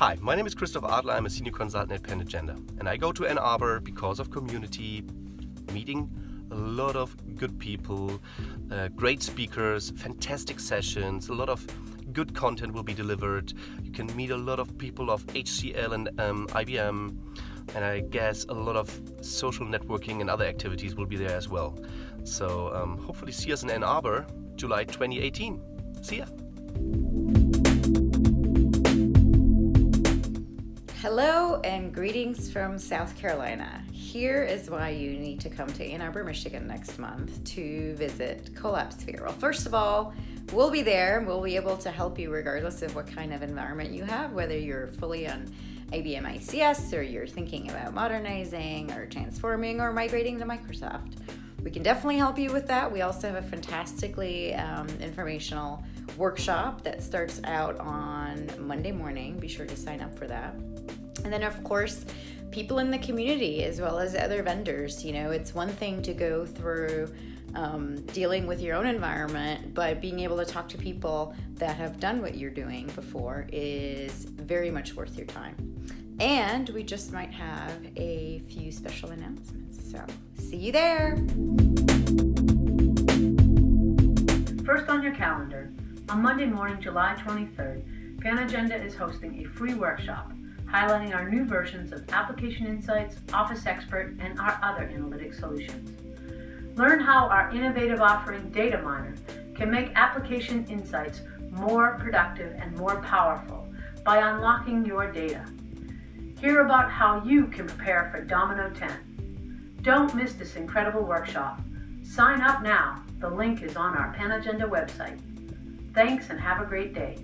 Hi, my name is Christoph Adler. I'm a senior consultant at Penn Agenda, and I go to Ann Arbor because of community, meeting a lot of good people, great speakers, fantastic sessions, a lot of good content will be delivered. You can meet a lot of people of HCL and IBM, and I guess a lot of social networking and other activities will be there as well. So hopefully see us in Ann Arbor, July 2018. See ya! Hello and greetings from South Carolina. Here is why you need to come to Ann Arbor, Michigan next month to visit CollabSphere. Well, first of all, we'll be there and we'll be able to help you regardless of what kind of environment you have, whether you're fully on IBM ICS or you're thinking about modernizing or transforming or migrating to Microsoft. We can definitely help you with that. We also have a fantastically informational workshop that starts out on Monday morning. Be sure to sign up for that. And then, of course, people in the community as well as other vendors. You know, it's one thing to go through dealing with your own environment, but being able to talk to people that have done what you're doing before is very much worth your time. And we just might have a few special announcements. So, see you there. First on your calendar, on Monday morning, July 23rd, Penn Agenda is hosting a free workshop highlighting our new versions of Application Insights, Office Expert, and our other analytics solutions. Learn how our innovative offering, Data Miner, can make Application Insights more productive and more powerful by unlocking your data. Hear about how you can prepare for Domino 10. Don't miss this incredible workshop. Sign up now. The link is on our Penn Agenda website. Thanks and have a great day.